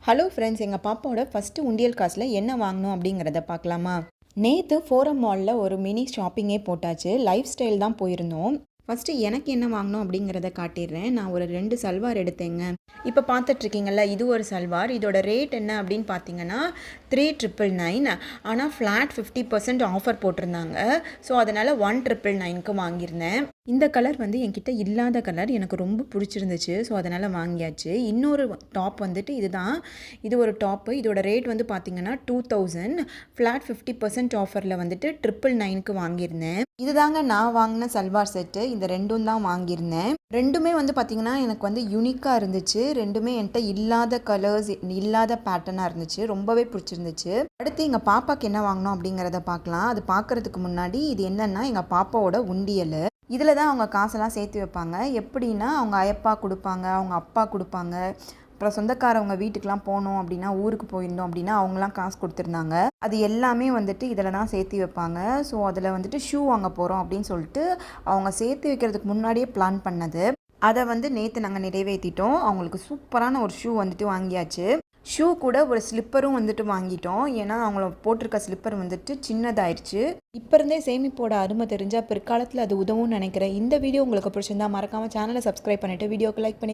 Hello friends, எங்கள் பாப்பாவோட first உண்டியல் காசில் என்ன வாங்கணும் அப்படிங்கிறத பார்க்கலாமா? நேற்று ஃபோரம் மாலில் ஒரு மினி ஷாப்பிங்கே போட்டாச்சு. லைஃப் ஸ்டைல் தான் போயிருந்தோம். ஃபஸ்ட்டு எனக்கு என்ன வாங்கணும் அப்படிங்கிறத காட்டிடுறேன். நான் ஒரு 2 சல்வார் எடுத்தேங்க. இப்போ பார்த்துட்ருக்கீங்கள்ல, இது ஒரு சல்வார். இதோட ரேட் என்ன அப்படின்னு பார்த்தீங்கன்னா 3,999. ஆனால் ஃப்ளாட் 50% ஆஃபர் போட்டிருந்தாங்க. ஸோ அதனால் 1,999க்கு வாங்கியிருந்தேன். இந்த கலர் வந்து என்கிட்ட இல்லாத கலர், எனக்கு ரொம்ப பிடிச்சிருந்துச்சு. ஸோ அதனால் வாங்கியாச்சு. இன்னொரு டாப் வந்துட்டு இதுதான். இது ஒரு டாப்பு. இதோட ரேட் வந்து பார்த்தீங்கன்னா 2,000. ஃப்ளாட் 50% ஆஃபரில் வந்துட்டு 999க்கு வாங்கியிருந்தேன். இதுதாங்க நான் வாங்கின சல்வார் செட்டு. இந்த ரெண்டும் தான் வாங்கியிருந்தேன். ரெண்டுமே வந்து பார்த்திங்கன்னா எனக்கு வந்து யூனிக்காக இருந்துச்சு. ரெண்டுமே என்கிட்ட இல்லாத கலர்ஸ், இல்லாத பேட்டர்னாக இருந்துச்சு. ரொம்பவே பிடிச்சிருந்துச்சு. அடுத்து எங்கள் பாப்பாவுக்கு என்ன வாங்கினோம் அப்படிங்கிறத பார்க்கலாம். அது பார்க்குறதுக்கு முன்னாடி இது என்னென்னா எங்கள் பாப்பாவோட உண்டியல். இதில் தான் அவங்க காசெல்லாம் சேர்த்து வைப்பாங்க. எப்படின்னா அவங்க அயப்பா கொடுப்பாங்க, அவங்க அப்பா கொடுப்பாங்க. அப்புறம் சொந்தக்காரவங்க வீட்டுக்கெலாம் போனோம் அப்படின்னா, ஊருக்கு போயிருந்தோம் அப்படின்னா அவங்களாம் காசு கொடுத்துருந்தாங்க. அது எல்லாமே வந்துட்டு இதில் தான் சேர்த்து வைப்பாங்க. ஸோ அதில் வந்துட்டு ஷூ வாங்க போகிறோம் அப்படின்னு சொல்லிட்டு அவங்க சேர்த்து வைக்கிறதுக்கு முன்னாடியே பிளான் பண்ணது. அதை வந்து நேற்று நாங்கள் நிறைவேற்றிட்டோம். அவங்களுக்கு சூப்பரான ஒரு ஷூ வந்துட்டு வாங்கியாச்சு. ஷூ கூட ஒரு ஸ்லிப்பரும் வந்துட்டு வாங்கிட்டோம். ஏன்னா அவங்கள போட்டிருக்க ஸ்லிப்பர் வந்துட்டு சின்னதாயிடுச்சு. இப்போ இருந்தே சேமிப்போட அருமை தெரிஞ்சால் பிற்காலத்தில் அது உதவும்னு நினைக்கிறேன். இந்த வீடியோ உங்களுக்கு பிடிச்சிருந்தா மறக்காமல் சேனலை சப்ஸ்கிரைப் பண்ணிவிட்டு வீடியோக்கு லைக் பண்ணி